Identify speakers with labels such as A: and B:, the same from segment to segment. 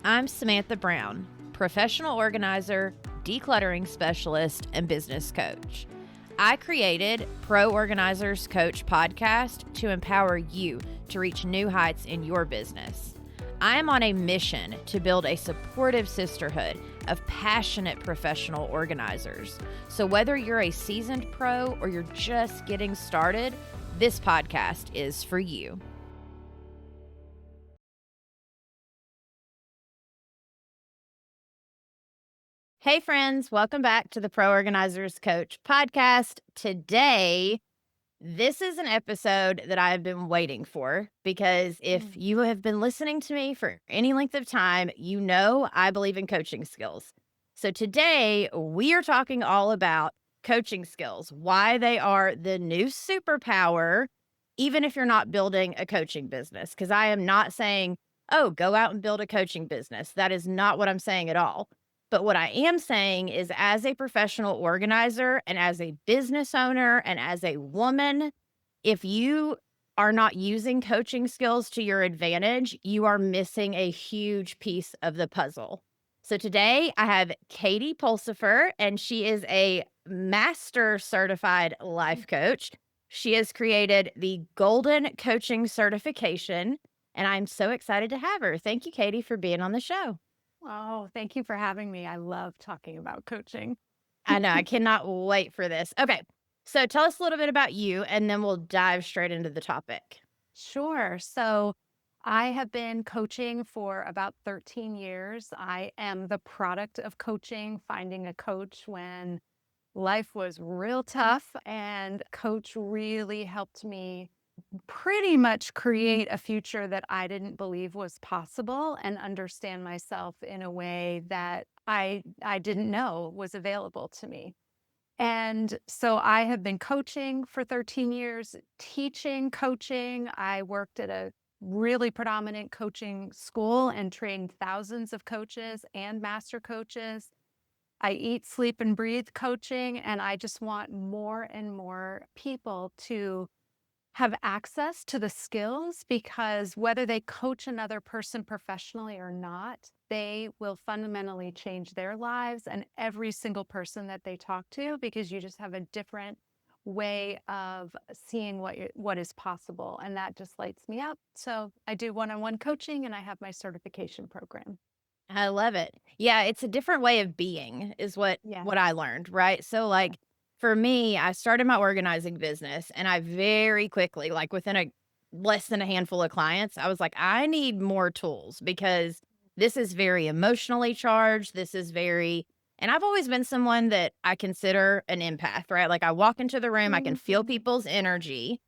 A: I'm Samantha Brown, professional organizer, decluttering specialist, and business coach. I created Pro Organizers Coach podcast to empower you to reach new heights in your business. I am on a mission to build a supportive sisterhood of passionate professional organizers. So whether you're a seasoned pro or you're just getting started, this podcast is for you. Hey friends, welcome back to the Pro Organizers Coach podcast. Today, this is an episode that I have been waiting for because if you have been listening to me for any length of time, you know I believe in coaching skills. So today, we are talking all about coaching skills, why they are the new superpower, even if you're not building a coaching business. Because I am not saying, oh, go out and build a coaching business. That is not what I'm saying at all. But what I am saying is, as a professional organizer and as a business owner and as a woman, if you are not using coaching skills to your advantage, you are missing a huge piece of the puzzle. So today I have Katie Pulsifer, and she is a master certified life coach. She has created the Golden Coaching Certification, and I'm so excited to have her. Thank you, Katie, for being on the show.
B: Oh, thank you for having me. I love talking about coaching.
A: I know. I cannot wait for this. Okay. So tell us a little bit about you, and then we'll dive straight into the topic.
B: Sure. So I have been coaching for about 13 years. I am the product of coaching, finding a coach when life was real tough, and coach really helped me pretty much create a future that I didn't believe was possible and understand myself in a way that I didn't know was available to me. And so I have been coaching for 13 years, teaching coaching. I worked at a really predominant coaching school and trained thousands of coaches and master coaches. I eat, sleep, and breathe coaching, and I just want more and more people to have access to the skills, because whether they coach another person professionally or not, they will fundamentally change their lives and every single person that they talk to, because you just have a different way of seeing what is possible, and that just lights me up. So I do one-on-one coaching, and I have my certification program.
A: I love it. Yeah, it's a different way of being is what
B: Yeah.
A: I learned, right? So like for me, I started my organizing business, and I very quickly, like within a less than a handful of clients, I was like, I need more tools because this is very emotionally charged. This is very, and I've always been someone that I consider an empath, right? Like I walk into the room, I can feel people's energy,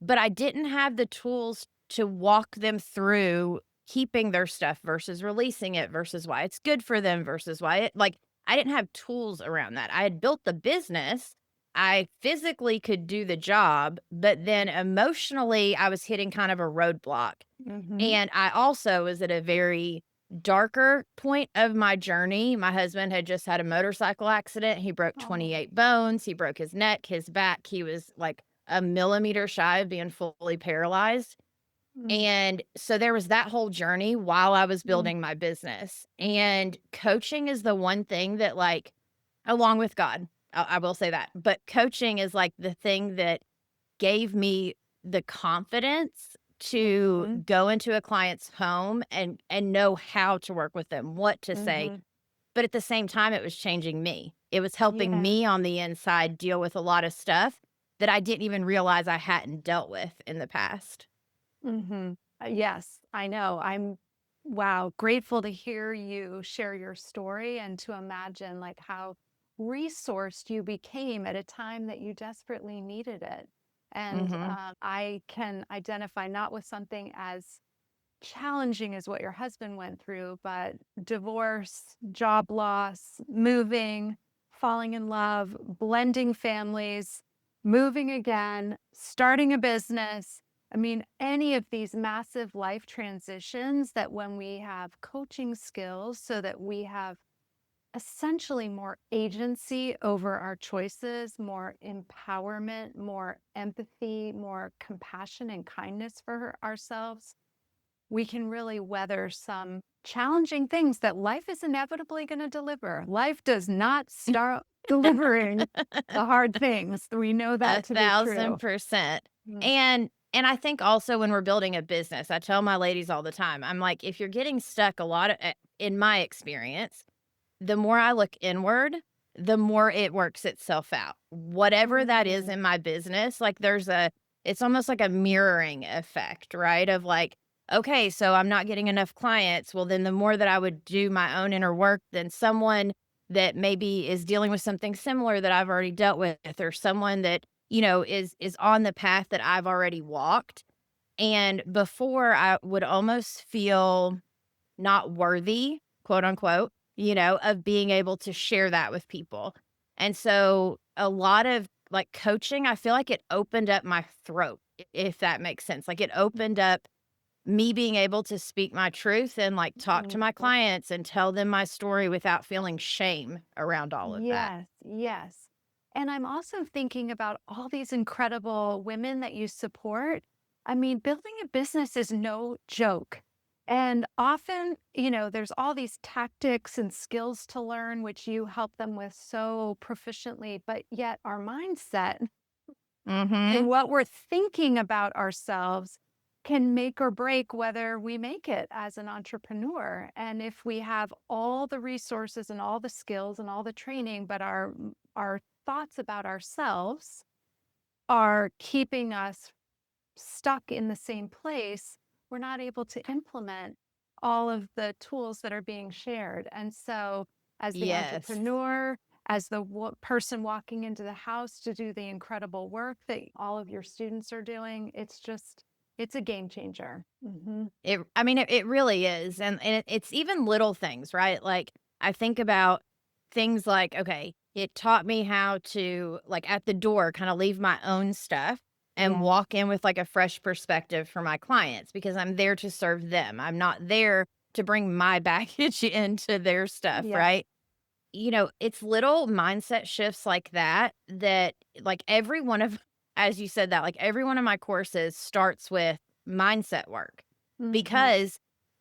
A: but I didn't have the tools to walk them through keeping their stuff versus releasing it versus why it's good for them versus why it, like, I didn't have tools around that. I had built the business. I physically could do the job, but then emotionally I was hitting kind of a roadblock.
B: Mm-hmm.
A: And I also was at a very darker point of my journey. My husband had just had a motorcycle accident. He broke
B: Oh.
A: 28 bones. He broke his neck, his back. He was like a millimeter shy of being fully paralyzed.
B: Mm.
A: And so there was that whole journey while I was
B: Mm.
A: building my business. And coaching is the one thing that, like, along with God, I will say that, but coaching is like the thing that gave me the confidence to
B: Mhm.
A: go into a client's home and know how to work with them, what to say.
B: Mhm.
A: But at the same time, it was changing me. It was helping
B: Yeah.
A: me on the inside deal with a lot of stuff that I didn't even realize I hadn't dealt with in the past.
B: Mhm. Yes, I know. Wow, grateful to hear you share your story and to imagine like how resourced you became at a time that you desperately needed it. And
A: Mhm.
B: I can identify not with something as challenging as what your husband went through, but divorce, job loss, moving, falling in love, blending families, moving again, starting a business. I mean, any of these massive life transitions that when we have coaching skills so that we have essentially more agency over our choices, more empowerment, more empathy, more compassion and kindness for ourselves, we can really weather some challenging things that life is inevitably going to deliver. Life does not start delivering the hard things. We know that to be true.
A: 1,000%.
B: Mm.
A: And I think also when we're building a business, I tell my ladies all the time, I'm like, if you're getting stuck, a lot of, in my experience, the more I look inward, the more it works itself out. Whatever that is
B: Mm.
A: in my business, like it's almost like a mirroring effect, right? Of like, okay, so I'm not getting enough clients. Well, then the more that I would do my own inner work, then someone that maybe is dealing with something similar that I've already dealt with, or someone that, is on the path that I've already walked. And before I would almost feel not worthy, quote unquote, of being able to share that with people. And so a lot of like coaching, I feel like it opened up my throat, if that makes sense. Like it opened up me being able to speak my truth and like talk to
B: Mm.
A: my clients and tell them my story without feeling shame around all of that.
B: Yes, yes. And I'm also thinking about all these incredible women that you support. I mean, building a business is no joke. And often, there's all these tactics and skills to learn, which you help them with so proficiently, but yet our mindset
A: Mhm.
B: and what we're thinking about ourselves can make or break whether we make it as an entrepreneur. And if we have all the resources and all the skills and all the training, but our thoughts about ourselves are keeping us stuck in the same place, we're not able to implement all of the tools that are being shared. And so, as the
A: Yes.
B: entrepreneur, as the person walking into the house to do the incredible work that all of your students are doing, it's a game changer.
A: I mean, it really is, and it's even little things, right? Like, I think about things like, okay, it taught me how to, like, at the door, kinda leave my own stuff and
B: Yeah.
A: walk in with, like, a fresh perspective for my clients because I'm there to serve them. I'm not there to bring my baggage into their stuff,
B: Yep.
A: right? It's little mindset shifts like that that, like, every one of as you said that, like, every one of my courses starts with mindset work
B: Hmm.
A: because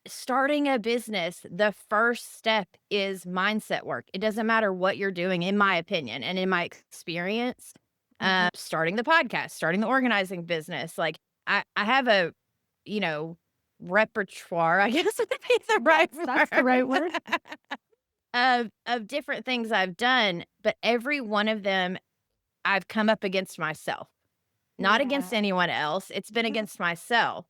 A: starting a business, the first step is mindset work. It doesn't matter what you're doing, in my opinion and in my experience,
B: Hmm.
A: starting the podcast, starting the organizing business, like, I have a, you know, repertoire, I guess would be the
B: Yes,
A: right
B: that's the
A: word.
B: right word.
A: Of different things I've done, but every one of them, I've come up against myself, not against
B: Yeah.
A: anyone else, it's been against myself,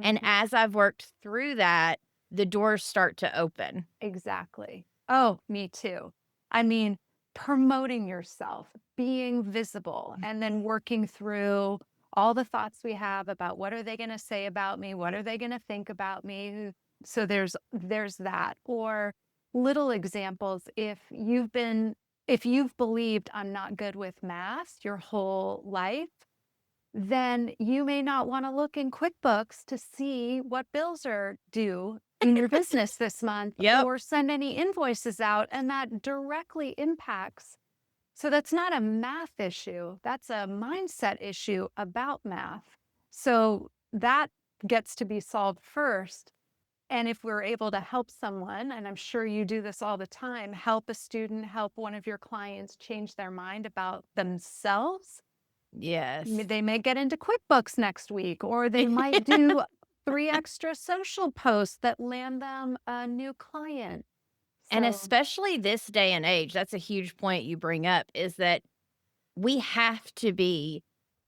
A: and
B: Mhm.
A: as I've worked through that, the doors start to open.
B: Exactly. Oh, me too. I mean, promoting yourself, being visible, and then working through all the thoughts we have about what are they going to say about me? What are they going to think about me? So there's that. Or little examples if you've believed I'm not good with math your whole life, then you may not want to look in QuickBooks to see what bills are due in your business this month
A: Yep.
B: or send any invoices out. And that directly impacts. So that's not a math issue, that's a mindset issue about math. So that gets to be solved first. And if we're able to help someone, and I'm sure you do this all the time, help a student, help one of your clients change their mind about themselves,
A: Yes.
B: they may get into QuickBooks next week, or they might do 3 extra social posts that land them a new client.
A: And
B: So
A: especially this day and age, that's a huge point you bring up, is that we have to be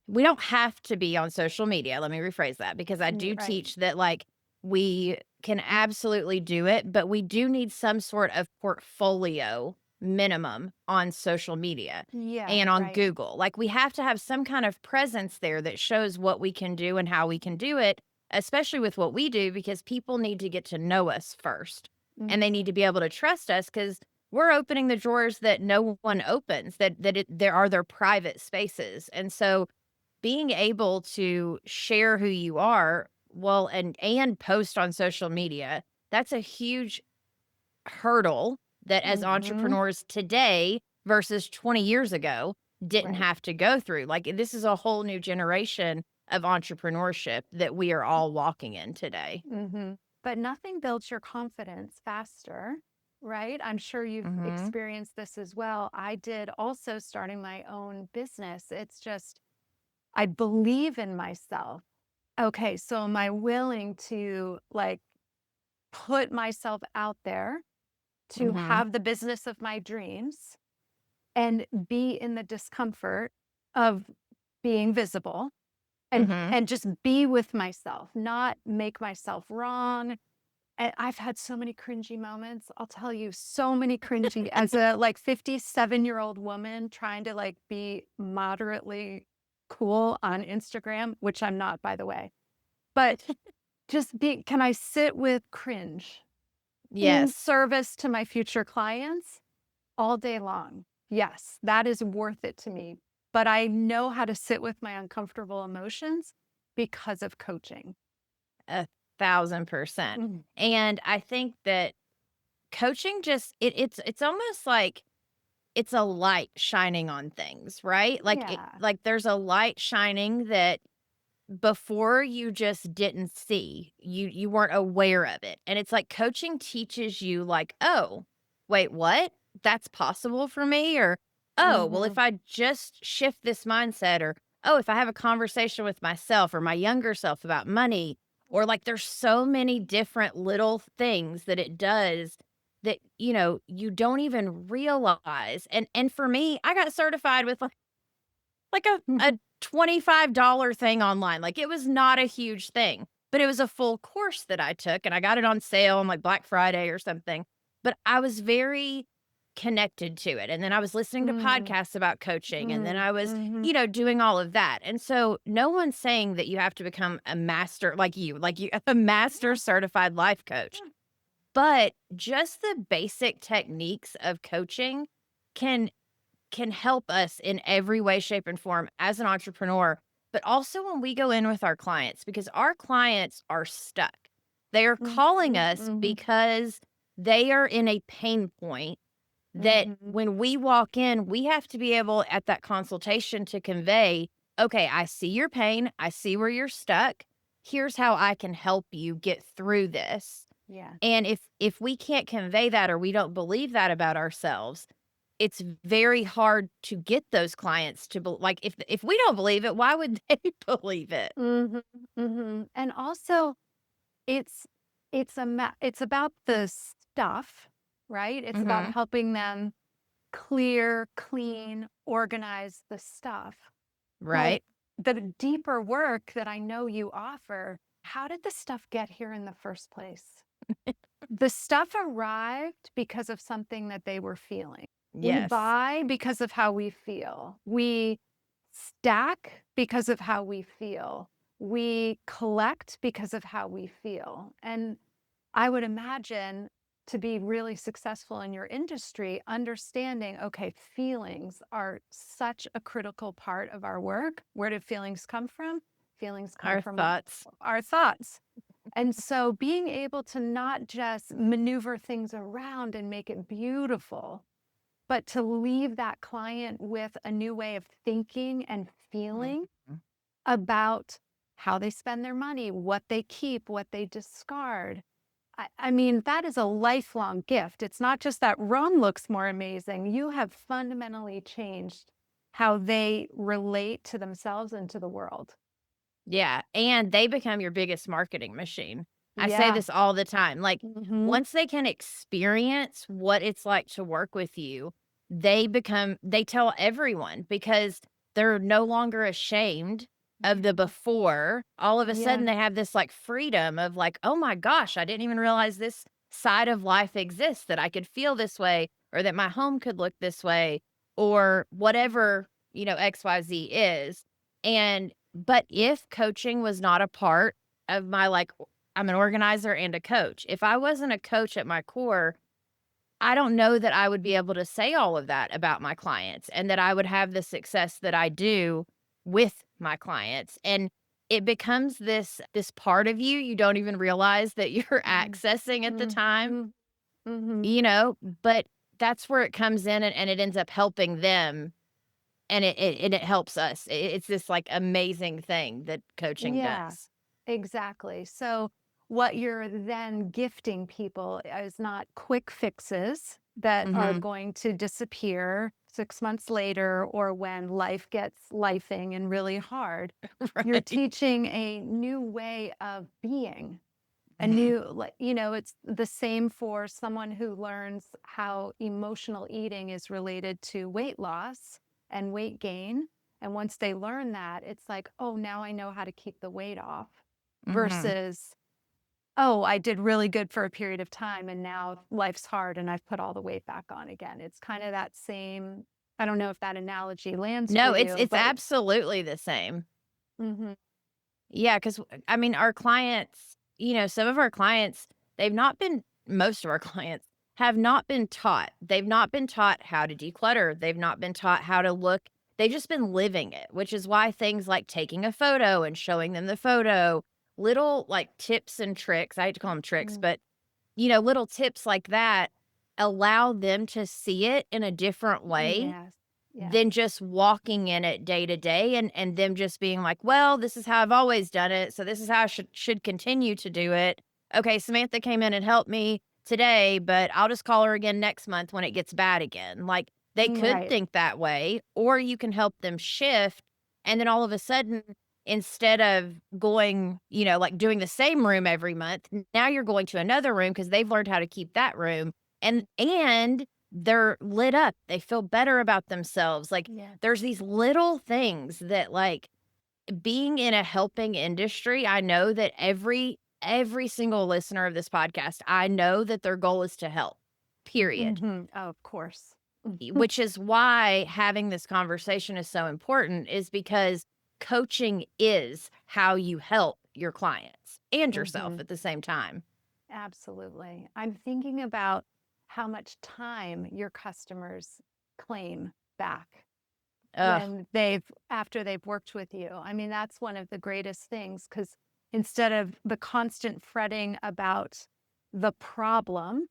A: we don't have to be on social media, let me rephrase that, because I do
B: right.
A: teach that, like, we can absolutely do it, but we do need some sort of portfolio minimum on social media
B: Yeah,
A: and on
B: right.
A: Google. Like, we have to have some kind of presence there that shows what we can do and how we can do it, especially with what we do, because people need to get to know us first, and they need
B: Mhm.
A: to be able to trust us because we're opening the drawers that no one opens, there are their private spaces, and so being able to share who you are, well, and post on social media, that's a huge hurdle that as
B: Mhm.
A: entrepreneurs today versus 20 years ago didn't
B: Right.
A: have to go through. Like, this is a whole new generation of entrepreneurship that we are all walking in today.
B: But nothing builds your confidence faster, right? I'm sure you've
A: Mhm.
B: experienced this as well. I did also starting my own business. It's just, I believe in myself. Okay, so am I willing to like put myself out there to
A: Mhm.
B: have the business of my dreams and be in the discomfort of being visible
A: Mhm.
B: and just be with myself, not make myself wrong. And I've had so many cringy moments. I'll tell you, so many cringy as a like 57-year-old woman trying to like be moderately cool on Instagram, which I'm not, by the way. But just be, can I sit with cringe in
A: Yes.
B: service to my future clients all day long? Yes, that is worth it to me. But I know how to sit with my uncomfortable emotions because of coaching.
A: 1,000%.
B: Mhm.
A: And I think that coaching just it's almost like it's a light shining on things, right?
B: Yeah.
A: Like there's a light shining that before you just didn't see. You weren't aware of it. And it's like coaching teaches you like, "Oh, wait, what? That's possible for me?" Or, "Oh, well,
B: Mhm.
A: if I just shift this mindset," or, "Oh, if I have a conversation with myself or my younger self about money," or like there's so many different little things that it does that, you don't even realize. And for me, I got certified with like a $25 thing online, like, it was not a huge thing, but it was a full course that I took, and I got it on sale on, like, Black Friday or something, but I was very connected to it, and then I was listening to
B: Mm,
A: podcasts about coaching, and then
B: mm,
A: I was,
B: mhm,
A: doing all of that, and so no one's saying that you have to become a master like you a master
B: yeah,
A: certified life coach,
B: yeah,
A: but just the basic techniques of coaching can help us in every way, shape, and form as an entrepreneur, but also when we go in with our clients, because our clients are stuck. They are calling
B: mhm,
A: us
B: mhm,
A: because they are in a pain point that
B: mhm,
A: when we walk in, we have to be able at that consultation to convey, okay, I see your pain. I see where you're stuck. Here's how I can help you get through this.
B: yeah,
A: And if we can't convey that or we don't believe that about ourselves, it's very hard to get those clients to like if we don't believe it, why would they believe it?
B: mhm, mhm, and also it's it's about the stuff, right? It's about
A: Mhm.
B: helping them clear, clean, organize the stuff. But
A: Right?
B: the deeper work that I know you offer, how did the stuff get here in the first place? The stuff arrived because of something that they were feeling. We
A: Yes.
B: buy because of how we feel. We stack because of how we feel. We collect because of how we feel. And I would imagine to be really successful in your industry, understanding, okay, feelings are such a critical part of our work. Where do feelings come from? Feelings come
A: Our
B: from
A: thoughts.
B: our thoughts. And so being able to not just maneuver things around and make it beautiful, but to leave that client with a new way of thinking and feeling
A: Mhm.
B: about how they spend their money, what they keep, what they discard. I mean, that is a lifelong gift. It's not just that Ron looks more amazing. You have fundamentally changed how they relate to themselves and to the world.
A: Yeah, and they become your biggest marketing machine. I say
B: Yeah.
A: this all the time, like,
B: Hmm.
A: once they can experience what it's like to work with you, they tell everyone because they're no longer ashamed of the
B: Yeah.
A: before. All of a
B: Yeah.
A: sudden, they have this, like, freedom of, like, "Oh my gosh, I didn't even realize this side of life exists, that I could feel this way, or that my home could look this way," or whatever, XYZ is, and but if coaching was not a part of my, like, I'm an organizer and a coach. If I wasn't a coach at my core, I don't know that I would be able to say all of that about my clients and that I would have the success that I do with my clients. And it becomes this part of you you don't even realize that you're
B: Mhm.
A: accessing at the time,
B: Mhm. Mhm.
A: but that's where it comes in and it ends up helping them and it helps us. It's this, like, amazing thing that coaching
B: Yeah,
A: does.
B: exactly. So what you're then gifting people is not quick fixes that are
A: Mhm.
B: going to disappear 6 months later or when life gets lifing and really hard. You're
A: Right.
B: teaching a new way of being. A
A: Mhm.
B: new, like, you know, it's the same for someone who learns how emotional eating is related to weight loss and weight gain. And once they learn that, it's like, oh, now I know how to keep the weight off
A: Mhm.
B: versus, oh, I did really good for a period of time and now life's hard and I've put all the weight back on again. It's kind of that same, I don't know if that analogy lands for
A: No,
B: you,
A: it's
B: but
A: absolutely the same.
B: mhm,
A: Yeah, because I mean, our clients, some of our clients, they've not been most of our clients have not been taught. They've not been taught how to declutter. They've not been taught how to look. They've just been living it, which is why things like taking a photo and showing them the photo, little like tips and tricks. I hate to call them tricks,
B: mm,
A: but little tips like that allow them to see it in a different way
B: yes, yes,
A: than just walking in it day to day and them just being like, "Well, this is how I've always done it, so this is how I should continue to do it. Okay, Samantha came in and helped me today, but I'll just call her again next month when it gets bad again." Like, they could
B: right.
A: think that way, or you can help them shift, and then all of a sudden, instead of going, like, doing the same room every month, now you're going to another room because 'cause they've learned how to keep that room, and they're lit up. They feel better about themselves. Like,
B: Yeah.
A: there's these little things that, like, being in a helping industry, I know that every single listener of this podcast, I know that their goal is to help, period.
B: Mhm. Oh, of course. Mhm.
A: Which is why having this conversation is so important is because coaching is how you help your clients and yourself
B: Mhm.
A: at the same time.
B: Absolutely. I'm thinking about how much time your customers claim back
A: Ugh,
B: when they've after they've worked with you. I mean, that's one of the greatest things because instead of the constant fretting about the problem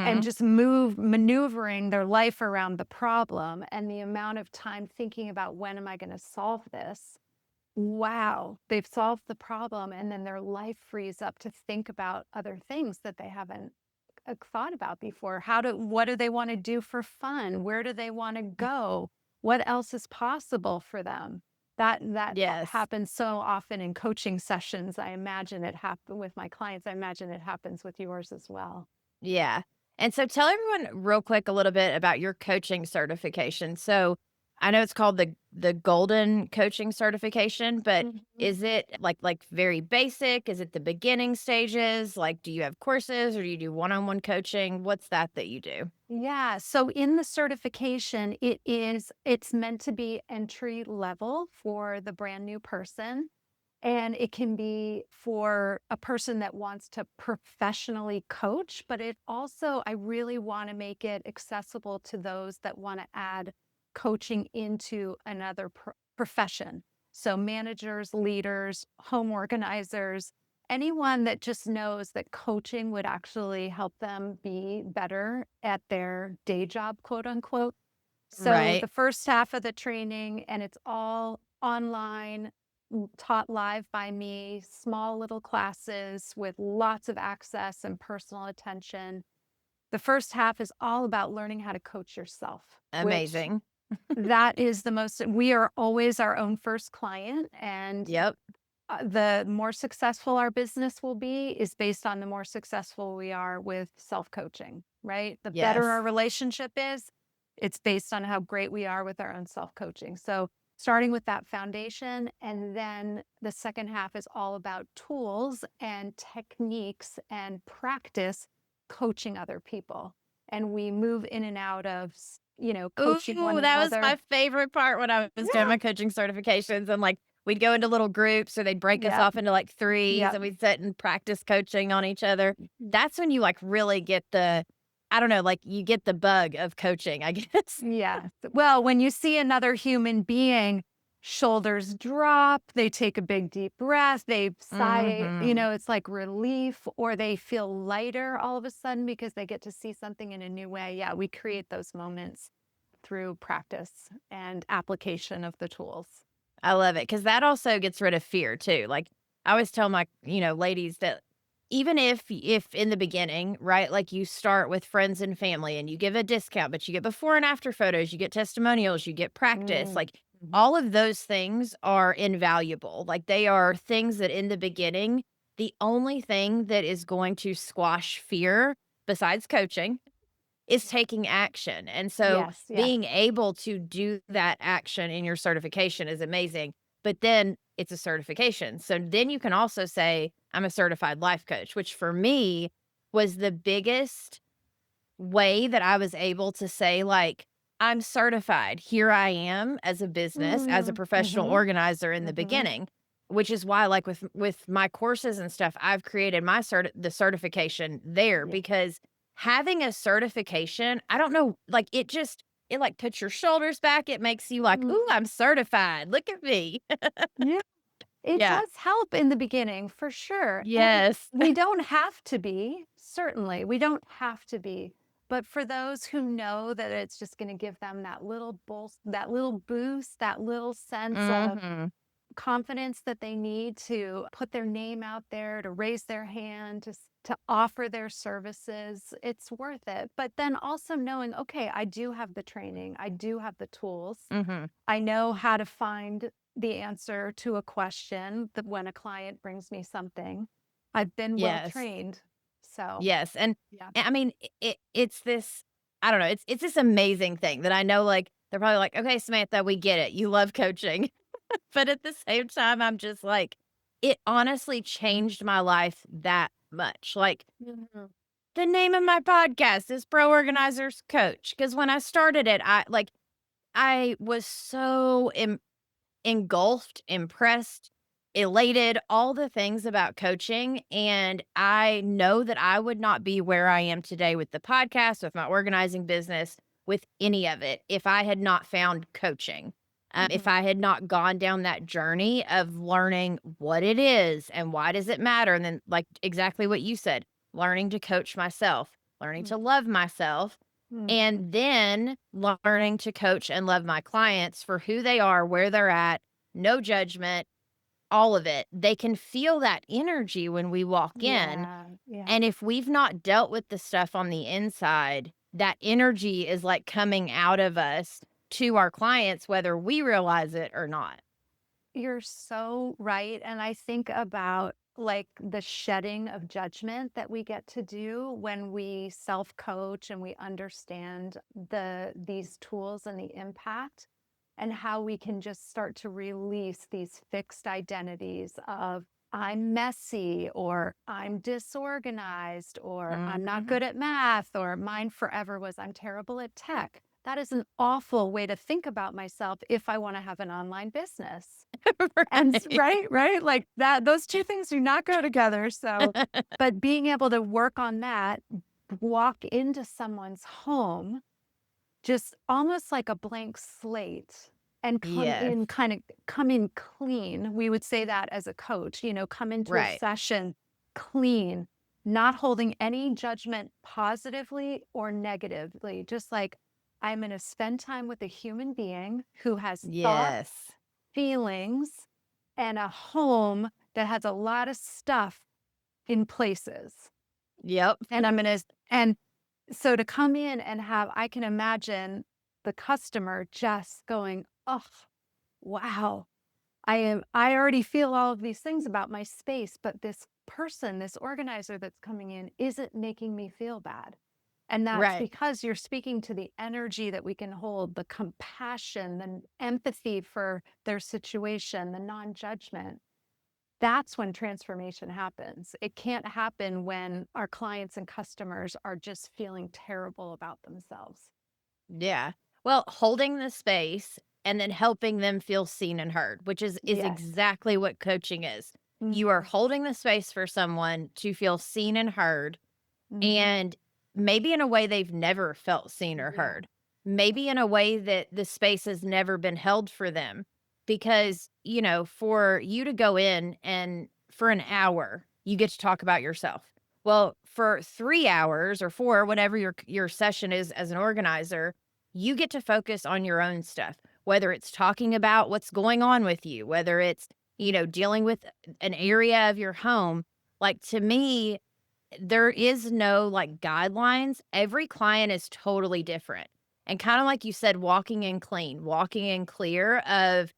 B: and
A: mhm.
B: just maneuvering their life around the problem and the amount of time thinking about when am I going to solve this. Wow, they've solved the problem, and then their life frees up to think about other things that they haven't, thought about before. What do they wanna do for fun? Where do they wanna go? What else is possible for them? That
A: Yes.
B: happens so often in coaching sessions. I imagine it happen with my clients. I imagine it happens with yours as well.
A: Yeah. And so tell everyone real quick a little bit about your coaching certification. So I know it's called the golden coaching certification, but
B: Mhm.
A: is it like very basic? Is it the beginning stages? Like, do you have courses or do you do one-on-one coaching? What's that you do?
B: Yeah, so in the certification, it's meant to be entry level for the brand new person. And it can be for a person that wants to professionally coach, but I really want to make it accessible to those that want to add coaching into another profession. So, managers, leaders, home organizers, anyone that just knows that coaching would actually help them be better at their day job, quote unquote. So
A: Right.
B: the first half of the training, and it's all online, taught live by me, small little classes with lots of access and personal attention. The first half is all about learning how to coach yourself, which
A: Amazing.
B: that is we are always our own first client. And
A: Yep.
B: the more successful our business will be is based on the more successful we are with self coaching, right? The better our
A: Yes.
B: relationship is, it's based on how great we are with our own self coaching. So, starting with that foundation. And then the second half is all about tools and techniques and practice coaching other people. And we move in and out of, coaching one
A: Ooh, that was my
B: another.
A: favorite part when I was doing
B: Yeah.
A: my coaching certifications, and, like, we'd go into little groups or they'd break us
B: Yep.
A: off into, like, threes,
B: Yep.
A: and we'd sit and practice coaching on each other. That's when you, like, really get the I don't know, like, you get the bug of coaching, I guess.
B: Yes. Well, when you see another human being, shoulders drop, they take a big deep breath, they sigh,
A: Mhm.
B: it's like relief, or they feel lighter all of a sudden because they get to see something in a new way. Yeah, we create those moments through practice and application of the tools.
A: I love it because that also gets rid of fear too. Like I always tell my, ladies that even if in the beginning, right, like you start with friends and family and you give a discount, but you get before and after photos, you get testimonials, you get practice,
B: Mm.
A: like
B: Mhm.
A: all of those things are invaluable. Like they are things that in the beginning, the only thing that is going to squash fear besides coaching is taking action. And so
B: Yes, yes.
A: being able to do that action in your certification is amazing. But then it's a certification. So then you can also say, I'm a certified life coach, which for me was the biggest way that I was able to say, like, I'm certified. Here I am as a business, as a
B: Mm.
A: professional
B: Mhm.
A: organizer in the
B: Mhm.
A: beginning, which is why, like with my courses and stuff, I've created my the certification there
B: Yeah.
A: because having a certification, I don't know, like it like puts your shoulders back. It makes you like, ooh,
B: Mm.
A: I'm certified. Look at me.
B: Yeah. It
A: Yeah.
B: does help in the beginning for sure. And
A: Yes.
B: we don't have to be, certainly. We don't have to be. But for those who know that it's just going to give them that little boost, that little sense of
A: Hmm.
B: confidence that they need to put their name out there, to raise their hand, to offer their services, it's worth it. But then also knowing, okay, I do have the training, I do have the tools.
A: Hmm.
B: I know how to find the answer to a question that when a client brings me something. I've been well
A: Yes.
B: trained. So,
A: Yes, and
B: yeah.
A: I mean, it's this I don't know, it's this amazing thing that I know, like, they're probably like, "Okay, Samantha, we get it. You love coaching." But at the same time, I'm just like, it honestly changed my life that much. Like,
B: Mhm.
A: the name of my podcast is Pro Organizers Coach because when I started it, I was so engulfed, impressed, elated, all the things about coaching. And I know that I would not be where I am today with the podcast, with my organizing business, with any of it if I had not found coaching. If
B: Mhm.
A: I had not gone down that journey of learning what it is and why does it matter. And then, like exactly what you said, learning to coach myself, learning to love myself,
B: Mhm.
A: and then learning to coach and love my clients for who they are, where they're at, no judgment, all of it. They can feel that energy when we walk in.
B: Yeah. Yeah.
A: And if we've not dealt with the stuff on the inside, that energy is like coming out of us to our clients, whether we realize it or not.
B: You're so right. And I think about like the shedding of judgment that we get to do when we self-coach and we understand these tools and the impact and how we can just start to release these fixed identities of I'm messy or I'm disorganized or I'm not
A: Mhm.
B: good at math or mine forever was I'm terrible at tech. That is an awful way to think about myself if I want to have an online business. And
A: Right.
B: right, like that, those two things do not go together. So, but being able to work on that, walk into someone's home, just almost like a blank slate and
A: Yes.
B: come in clean. We would say that as a coach, come into a
A: Right.
B: session clean, not holding any judgment positively or negatively, just like I'm going to spend time with a human being who has thoughts,
A: Yes.
B: feelings, and a home that has a lot of stuff in places.
A: Yep.
B: And and so to come in and have, I can imagine the customer just going, oh, wow, I already feel all of these things about my space, but this person, this organizer that's coming in isn't making me feel bad. And that's
A: Right.
B: because you're speaking to the energy that we can hold, the compassion, the empathy for their situation, the non judgment. That's when transformation happens. It can't happen when our clients and customers are just feeling terrible about themselves.
A: Yeah. Well, holding the space and then helping them feel seen and heard, which is
B: Yes.
A: exactly what coaching is. You are
B: Mhm.
A: holding the space for someone to feel seen and heard,
B: Mhm.
A: and maybe in a way they've never felt seen or
B: Yeah.
A: heard. Maybe in a way that the space has never been held for them. Because, for you to go in and for an hour, you get to talk about yourself. Well, for 3 hours or 4, whatever your session is as an organizer, you get to focus on your own stuff, whether it's talking about what's going on with you, whether it's, dealing with an area of your home. Like to me, there is no like guidelines. Every client is totally different. And kind of like you said, walking in clean, walking in clear of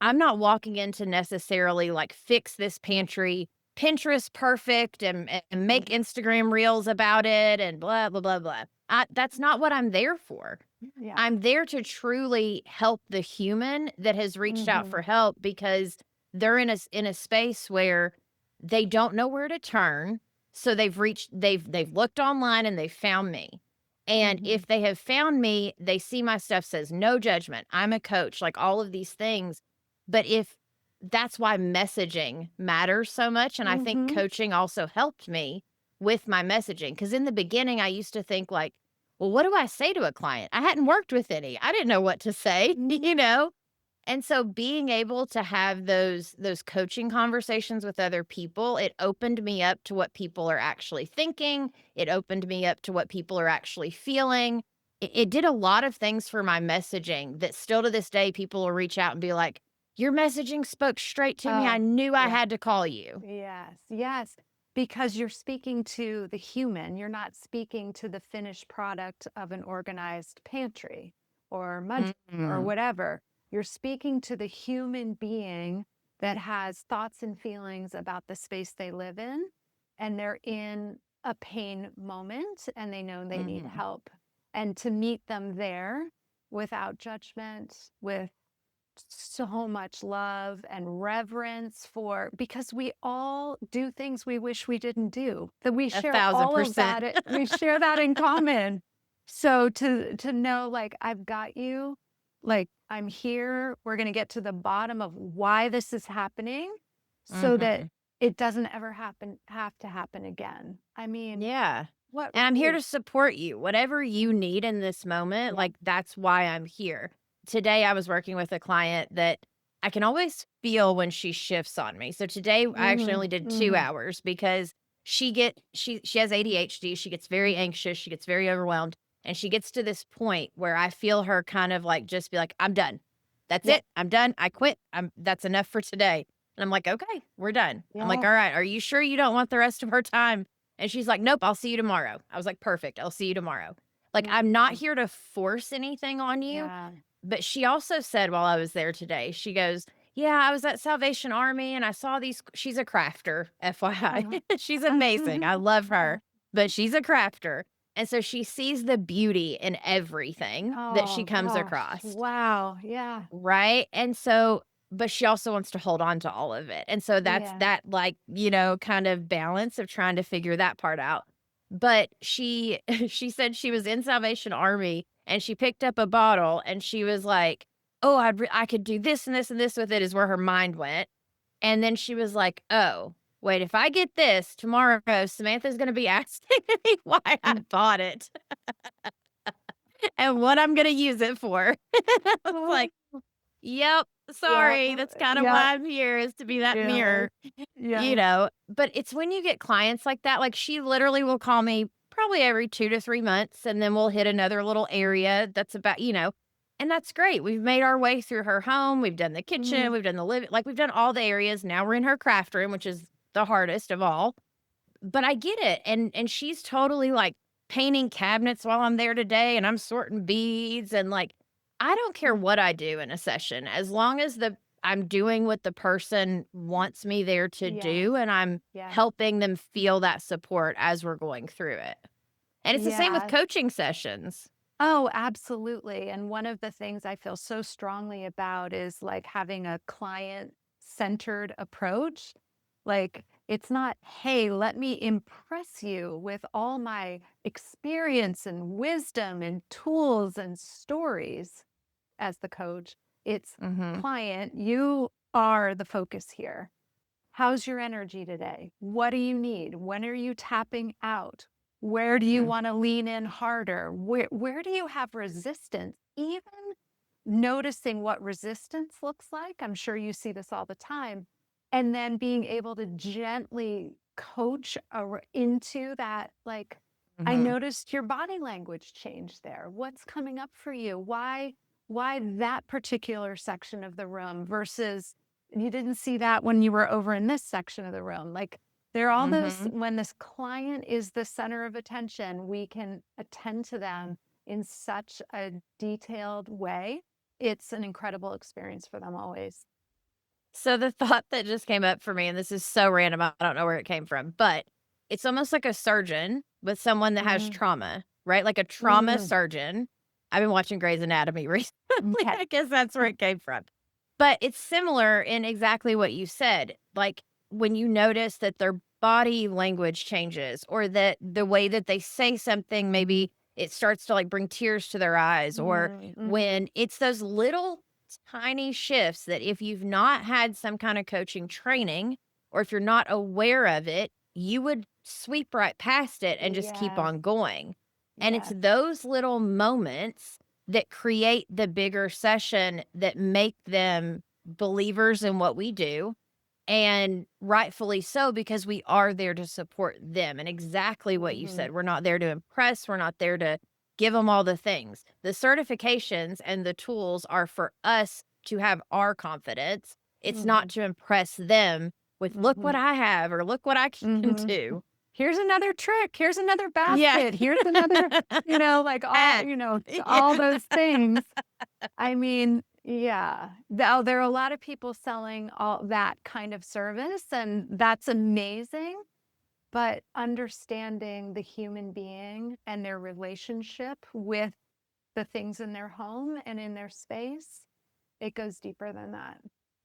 A: I'm not walking in to necessarily like fix this pantry, Pinterest perfect and make Instagram reels about it and blah, blah, blah, blah. That's not what I'm there for.
B: Yeah.
A: I'm there to truly help the human that has reached out
B: Mhm.
A: for help because they're in a space where they don't know where to turn. So they've looked online and they've found me. And
B: Mhm.
A: if they have found me, they see my stuff says no judgment. I'm a coach, like all of these things. But if that's why messaging matters so much. And I think
B: Mhm.
A: coaching also helped me with my messaging. Because in the beginning, I used to think like, well, what do I say to a client? I hadn't worked with any. I didn't know what to say,
B: Mhm.
A: you know? And so being able to have those coaching conversations with other people, it opened me up to what people are actually thinking. It opened me up to what people are actually feeling. It did a lot of things for my messaging that still to this day people will reach out and be like, "Your messaging spoke straight to me. I
B: Oh,
A: knew I
B: yeah.
A: had to call you."
B: Yes, yes, because you're speaking to the human, you're not speaking to the finished product of an organized pantry or mud or
A: Mhm.
B: whatever. You're speaking to the human being that has thoughts and feelings about the space they live in, and they're in a pain moment and they know they need
A: Mhm.
B: help. And to meet them there without judgment, with so much love and reverence for because we all do things we wish we didn't do. That we share all of
A: 1,000%.
B: that. We share that in common. So to know like I've got you, like I'm here, we're going to get to the bottom of why this is happening so that
A: Mhm.
B: it doesn't ever have to happen again. I mean,
A: Yeah.
B: what
A: And I'm here
B: really
A: to support you. Whatever you need in this moment,
B: yeah.
A: like that's why I'm here. Today I was working with a client that I can always feel when she shifts on me. So today I actually only
B: Mhm.
A: did 2
B: Mhm.
A: hours because she has ADHD, she gets very anxious, she gets very overwhelmed, and she gets to this point where I feel her kind of like just be like, "I'm done. That's
B: Yeah.
A: it. I'm done. I quit. That's enough for today." And I'm like, "Okay, we're done." I'm like,
B: Yeah.
A: "All right, are you sure you don't want the rest of her time?" And she's like, "Nope, I'll see you tomorrow." I was like, "Perfect. I'll see you tomorrow." Like, I'm not
B: Mhm.
A: here to force anything on you,
B: Yeah.
A: but she also said while I was there today, she goes, "Yeah, I was at Salvation Army and I saw these." She's a crafter, FYI.
B: Uh-huh.
A: She's amazing. I love her, but she's a crafter. And so she sees the beauty in everything that she
B: Oh
A: comes
B: gosh.
A: across.
B: Wow. Yeah.
A: Right? And so but she also wants to hold on to all of it. And so that's
B: Yeah.
A: that, like, kind of balance of trying to figure that part out. But she she said she was in Salvation Army and she picked up a bottle and she was like, "Oh, I could do this and this and this with it," is where her mind went. And then she was like, "Oh, wait, if I get this tomorrow, Samantha's gonna be asking me why I
B: Mm.
A: bought it and what I'm gonna use it for." I was
B: Oh,
A: like, "Yep,
B: yeah.
A: sorry, that's kinda
B: Yeah.
A: why I'm here is to be that
B: Yeah.
A: mirror,"
B: Yeah.
A: but it's when you get clients like that, like, she literally will call me probably every 2 to 3 months, and then we'll hit another little area that's about and that's great. We've made our way through her home, we've done the kitchen,
B: Mhm.
A: we've done the living like, we've done all the areas, now we're in her craft room, which is the hardest of all. But I get it, and she's totally, like, painting cabinets while I'm there today, and I'm sorting beads, and, like, I don't care
B: Mm.
A: what I do in a session, as long as I'm doing what the person wants me there to
B: Yeah.
A: do, and I'm
B: Yeah.
A: helping them feel that support as we're going through it. And it's the same with
B: Yeah.
A: coaching sessions.
B: Oh, absolutely. And one of the things I feel so strongly about is like having a client centered approach. Like, it's not, hey, let me impress you with all my experience and wisdom and tools and stories as the coach. It's
A: Mhm,
B: client, you are the focus here. How's your energy today? What do you need? When are you tapping out? Where do you
A: mm,
B: want to lean in harder? Where do you have resistance? Even noticing what resistance looks like. I'm sure you see this all the time. And then being able to gently coach into that like I
A: Mhm.
B: noticed your body language change there. What's coming up for you? Why that particular section of the room versus you didn't see that when you were over in this section of the room? Like there are all those
A: Mhm.
B: when this client is the center of attention, we can attend to them in such a detailed way. It's an incredible experience for them always.
A: So the thought that just came up for me, and this is so random, I don't know where it came from, but it's almost like a surgeon with someone that has
B: Mhm.
A: trauma, right? Like a trauma
B: Mhm.
A: surgeon. I've been watching Grey's Anatomy recently.
B: Okay.
A: I guess that's where it came from. But it's similar in exactly what you said. Like when you notice that their body language changes or that the way that they say something, maybe it starts to like bring tears to their eyes, or
B: Mhm.
A: when it's those little tiny shifts that if you've not had some kind of coaching training or if you're not aware of it, you would sweep right past it and just keep
B: Yes.
A: on going. And it's
B: Yes.
A: those little moments that create the bigger session that make them believers in what we do. And rightfully so, because we are there to support them. And exactly what you
B: Mhm.
A: said. We're not there to impress. We're not there to give them all the things. The certifications and the tools are for us to have our confidence. It's not
B: Mhm.
A: to impress them with, look what
B: Mhm.
A: I have or look what I can
B: Mhm.
A: do.
B: Here's another trick. Here's another
A: Yeah.
B: basket. Here's another, like all,
A: Ah, yeah.
B: all those things. I mean, yeah. There are a lot of people selling all that kind of service, and that's amazing. But understanding the human being and their relationship with the things in their home and in their space, it goes deeper than that,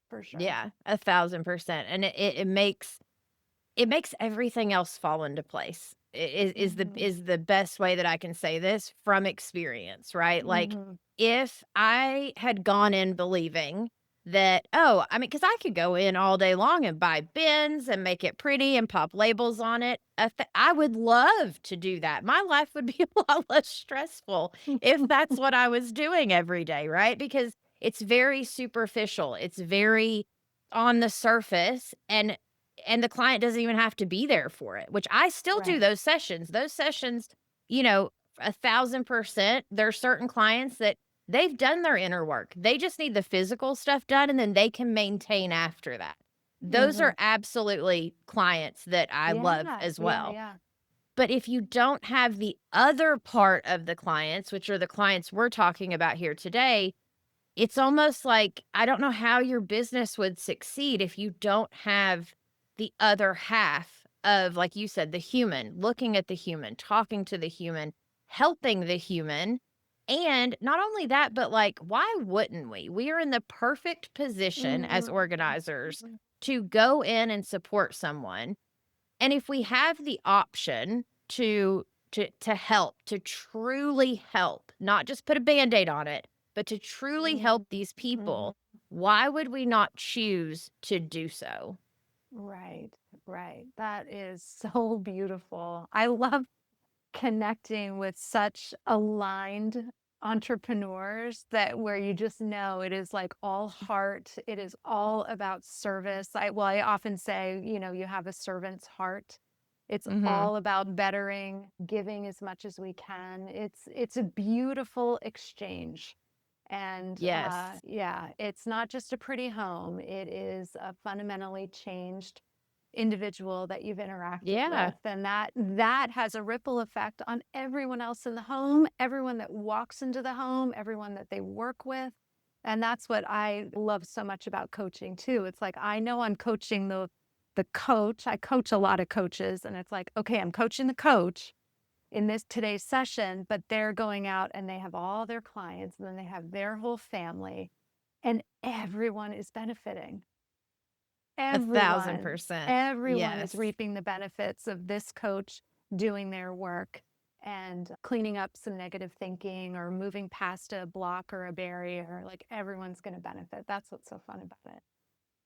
B: for sure.
A: Yeah, 1,000%. And it makes everything else fall into place.
B: Mhm.
A: Is the best way that I can say this from experience, right? Like
B: Mhm.
A: if I had gone in believing that, oh, I mean, because I could go in all day long and buy bins and make it pretty and pop labels on it. I would love to do that. My life would be a lot less stressful if that's what I was doing every day, right? Because it's very superficial. It's very on the surface, and the client doesn't even have to be there for it, which I still do
B: Right.
A: those sessions. Those sessions, you know, 1,000%, there's certain clients that they've done their inner work. They just need the physical stuff done and then they can maintain after that. Those
B: Mhm.
A: are absolutely clients that I love
B: Yeah.
A: as
B: Yeah.
A: well.
B: Yeah.
A: But if you don't have the other part of the clients, which are the clients we're talking about here today, it's almost like I don't know how your business would succeed if you don't have the other half of, like you said, the human, looking at the human, talking to the human, helping the human. And not only that, but like, why wouldn't we? We are in the perfect position as
B: Mhm.
A: organizers
B: Mhm.
A: to go in and support someone, and if we have the option to help, to truly help, not just put a Band-Aid on it, but to truly
B: Mhm.
A: help these
B: Mhm.
A: people, why would we not choose to do so?
B: Right. Right. That is so beautiful. I love connecting with such aligned entrepreneurs that where you just know it is like all heart, it is all about service. I often say, you have a servant's heart. It's
A: Mhm.
B: all about bettering, giving as much as we can. It's a beautiful exchange. And
A: Yes.
B: yeah, it's not just a pretty home. It is a fundamentally changed individual that you've interacted
A: Yeah.
B: with, and that has a ripple effect on everyone else in the home, everyone that walks into the home, everyone that they work with. And that's what I love so much about coaching too. It's like I know I'm coaching the coach. I coach a lot of coaches, and it's like, okay, I'm coaching the coach in this today's session, but they're going out and they have all their clients and then they have their whole family, and everyone is benefiting. Everyone,
A: 1,000%.
B: everyone is
A: Yes.
B: reaping the benefits of this coach doing their work and cleaning up some negative thinking or moving past a block or a barrier. Like everyone's going to benefit. That's what's so fun about it.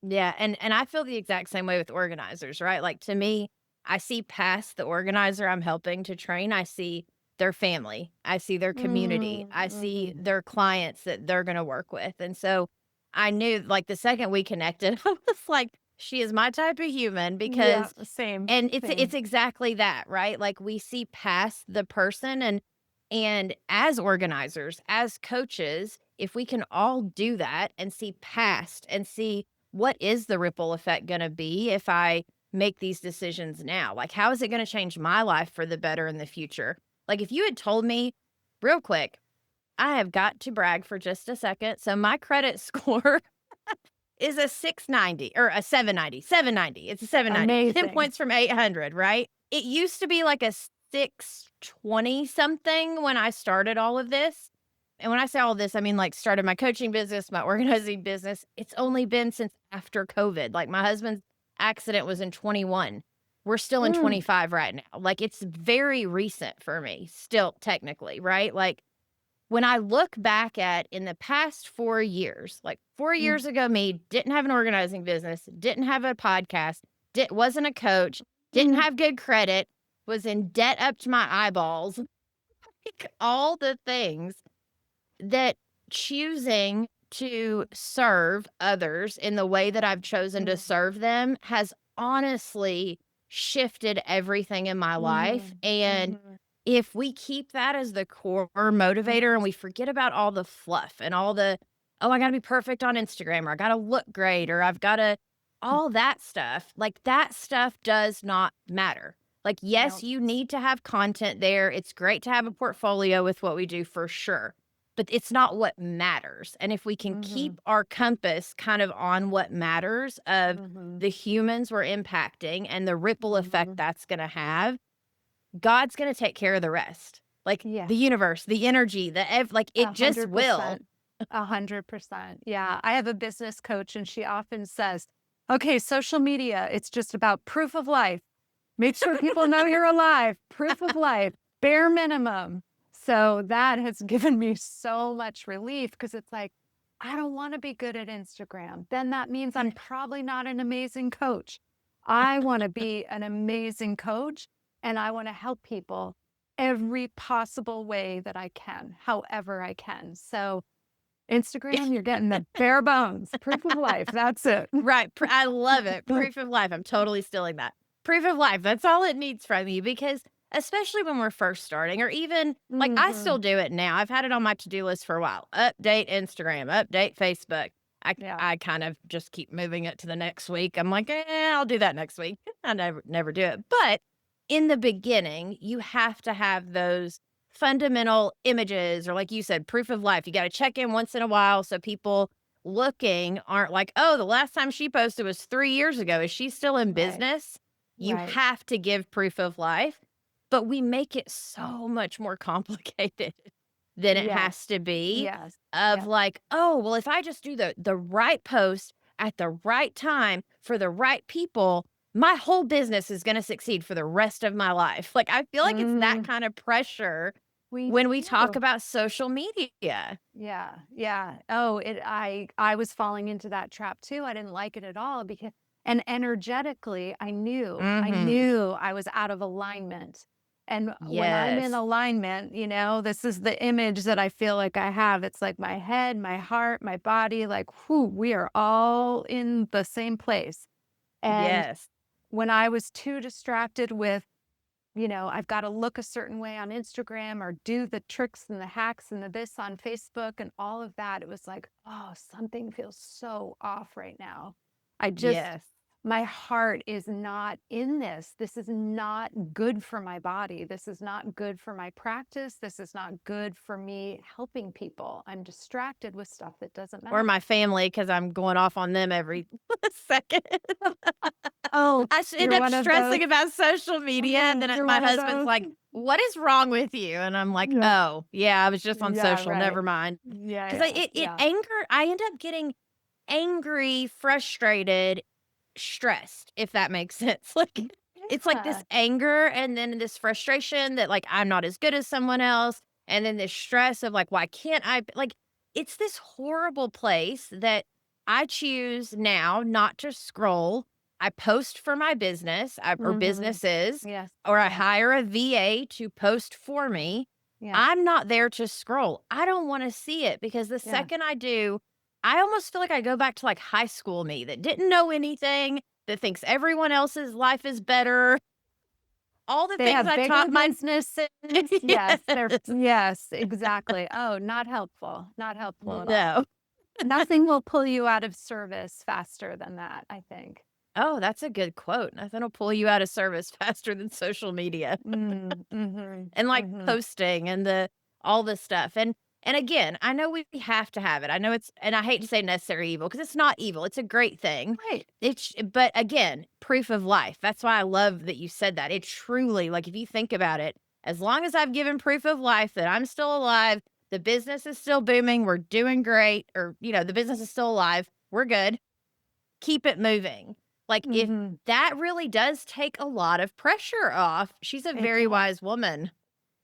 A: Yeah, and I feel the exact same way with organizers, right? Like, to me, I see past the organizer I'm helping to train, I see their family, I see their community, I see
B: Mm-hmm.
A: their clients that they're gonna work with, and so I knew, like, the second we connected, I was like, She is my type of human
B: Yeah,
A: because
B: same,
A: and it's
B: same.
A: exactly that, right? Like, we see past the person, and as organizers, as coaches, if we can all do that and see past and see what is the ripple effect gonna be if I make these decisions now? Like, how is it gonna change my life for the better in the future? Like, if you had told me real quick, I have got to brag for just a second. So my credit score is a 690 or a 790, 790. It's a 790, 10
B: Amazing.
A: points from 800, right? It used to be like a 620 something when I started all of this. And when I say all of this, I mean like started my coaching business, my organizing business. It's only been since after COVID. Like, my husband's accident was in 21. We're still in
B: Mm,
A: 25 right now. Like, it's very recent for me, still technically, right? Like, when I look back at in the past 4 years, like 4
B: mm,
A: years ago, me didn't have an organizing business, didn't have a podcast, wasn't a coach, didn't
B: mm,
A: have good credit, was in debt up to my eyeballs, like all the things that choosing to serve others in the way that I've chosen to
B: mm,
A: serve them has honestly shifted everything in my life.
B: mhm,
A: And
B: mhm,
A: if we keep that as the core motivator and we forget about all the fluff and all the, oh, I got to be perfect on Instagram, or I got to look great, or I've got to,
B: mm.
A: all that stuff, like that stuff does not matter. Like, yes,
B: No.
A: you need to have content there. It's great to have a portfolio with what we do for sure, but it's not what matters. And if we can
B: Mhm,
A: keep our compass kind of on what matters of
B: mhm,
A: the humans we're impacting and the ripple effect
B: mhm.
A: that's going to have, God's going to take care of the rest. Like
B: Yeah,
A: the universe, the energy, like it just will.
B: 100%. 100%. Yeah, I have a business coach and she often says, "Okay, social media, it's just about proof of life. Make sure people know you're alive. Proof of life, bare minimum." So that has given me so much relief because it's like, I don't want to be good at Instagram. Then that means I'm probably not an amazing coach. I want to be an amazing coach and I want to help people every possible way that I can, however I can. So, Instagram, you're getting the bare bones, proof of life. That's it.
A: Right. I love it. Proof of life. I'm totally stealing that. Proof of life. That's all it needs from you, because especially when we're first starting, or even like I still
B: Mhm.
A: do it now. I've had it on my to-do list for a while. Update Instagram, update Facebook. I
B: Yeah.
A: I kind of just keep moving it to the next week. I'm like, I'll do that next week. I never do it. But in the beginning, you have to have those fundamental images, or like you said, proof of life. You got to check in once in a while so people looking aren't like, "Oh, the last time she posted was 3 years ago. Is she still in
B: Right.
A: business?" You
B: Right.
A: have to give proof of life, but we make it so much more complicated than it
B: Yes.
A: has to be,
B: Yes.
A: of
B: Yep.
A: like, "Oh, well, if I just do the right post at the right time for the right people, my whole business is gonna succeed for the rest of my life." Like, I feel like it's that
B: Mm,
A: kind of pressure
B: we
A: when we talk
B: do.
A: about social media.
B: Yeah. Yeah. Oh, I was falling into that trap too. I didn't like it at all because and energetically, I
A: Mhm.
B: knew I was out of alignment. And when I'm in
A: Yes.
B: alignment, this is the image that I feel like I have. It's like my head, my heart, my body, like, whew, we are all in the same place. And
A: Yes.
B: when I was too distracted with, I've got to look a certain way on Instagram or do the tricks and the hacks and the this on Facebook and all of that, it was like, oh, something feels so off right now. I just,
A: Yes.
B: my heart is not in this. This is not good for my body. This is not good for my practice. This is not good for me helping people. I'm distracted with stuff that doesn't
A: Or my
B: matter.
A: family, because 'cause I'm going off on them every second.
B: Oh,
A: I should end
B: you're
A: up
B: one of those.
A: stressing about social media, and then,
B: You're
A: my
B: one of
A: husband's
B: those.
A: like, "What is wrong with you?" And I'm like,
B: Yeah.
A: "Oh, yeah, I was just on
B: Yeah,
A: social, never
B: right.
A: mind."
B: Yeah,
A: 'Cause
B: yeah,
A: it
B: yeah.
A: anger I end up getting angry, frustrated, stressed, if that makes sense. Like, it's like this
B: Yeah.
A: anger and then this frustration that, like, I'm not as good as someone else, and then this stress of, like, "Why can't I b" like, it's this horrible place that I choose now not to scroll. I post for my business, or
B: Mhm.
A: businesses,
B: Yes,
A: or I
B: yes,
A: hire a VA to post for me.
B: yeah,
A: I'm not there to scroll. I don't wanna see it, because the
B: yeah.
A: second I do, I almost feel like I go back to, like, high school me that didn't know anything, that thinks everyone else's life is better. All the
B: They
A: things
B: have
A: I
B: bigger
A: taught my
B: businesses.
A: Yes.
B: Yes, exactly. Oh, not helpful. Not helpful at all.
A: No.
B: Nothing will pull you out of service faster than that, I think.
A: Oh, that's a good quote. Nothing will pull you out of service faster than social media
B: Mhm,
A: and, like,
B: mhm.
A: posting and all the stuff, and again, I know we have to have it. I know it's and I hate to say necessary evil because it's not evil, it's a great thing.
B: Right.
A: But again, proof of life. That's why I love that you said that. It truly, like, if you think about it, as long as I've given proof of life that I'm still alive, the business is still booming, we're doing great, or, the business is still alive, we're good. Keep it moving. Like, if
B: Mhm.
A: that really does take a lot of pressure off. She's a
B: It
A: very
B: does.
A: wise woman,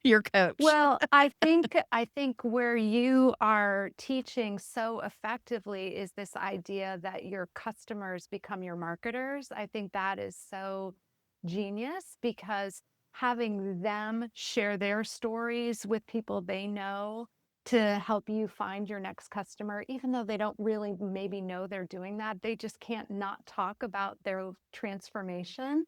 A: your coach.
B: Well, I think where you are teaching so effectively is this idea that your customers become your marketers. I think that is so genius because having them share their stories with people they know to help you find your next customer, even though they don't really maybe know they're doing that, they just can't not talk about their transformation.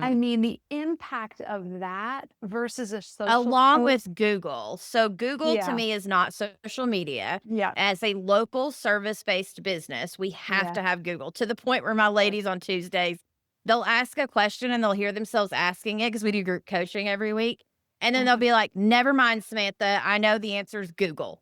B: I
A: Mhm.
B: mean, the impact of that versus a social
A: Along
B: post.
A: with Google. So Google to
B: Yeah,
A: me is not social media.
B: yeah,
A: As a local service-based business, we have
B: yeah,
A: to have Google to the point where my
B: of course.
A: ladies on Tuesdays, they'll ask a question and they'll hear themselves asking it because we do group coaching every week. And then they'll
B: Mhm.
A: be like, "Never mind, Samantha. I know the answer is Google."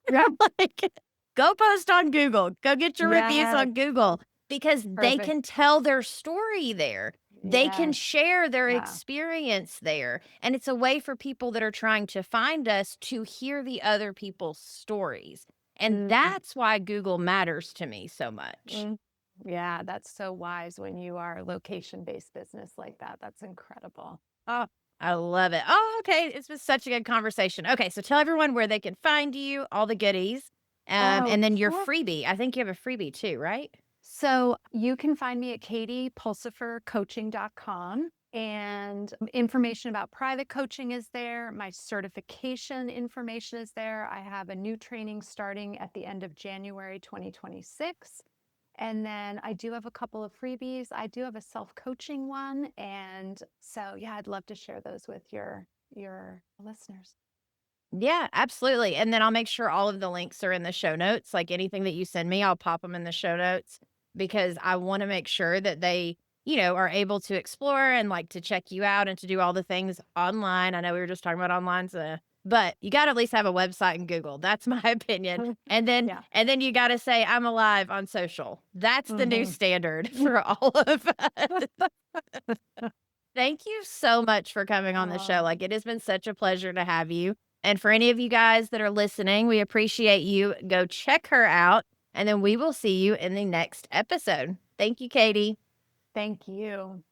B: Yeah,
A: Like, go post on Google. Go get your reviews
B: yes,
A: on Google because they
B: perfect.
A: can tell their story there. They can
B: Yes,
A: share their
B: yeah.
A: experience there. And it's a way for people that are trying to find us to hear the other people's stories. And
B: Mm,
A: that's why Google matters to me so much.
B: mm. Yeah, that's so wise when you are a location-based business like that. That's incredible. Oh,
A: I love it. Oh, okay. It's been such a good conversation. Okay. So tell everyone where they can find you, all the goodies,
B: oh,
A: and then your
B: sure.
A: freebie. I think you have a freebie too, right?
B: So you can find me at katiepulsifercoaching.com, and information about private coaching is there. My certification information is there. I have a new training starting at the end of January 2026. And then I do have a couple of freebies. I do have a self-coaching one. And so yeah, I'd love to share those with your listeners.
A: Yeah, absolutely. And then I'll make sure all of the links are in the show notes. Like anything that you send me, I'll pop them in the show notes because I want to make sure that they, are able to explore and like to check you out and to do all the things online. I know we were just talking about online, but you got to at least have a website and Google. That's my opinion. And then
B: Yeah.
A: and then you got to say I'm alive on social. That's the new
B: Hmm.
A: standard for all of us. Thank you so much for coming on the show.
B: Oh,
A: Like, it has been such a pleasure to have you. And for any of you guys that are listening, we appreciate you. Go check her out, and then we will see you in the next episode. Thank you, Katie.
B: thank you.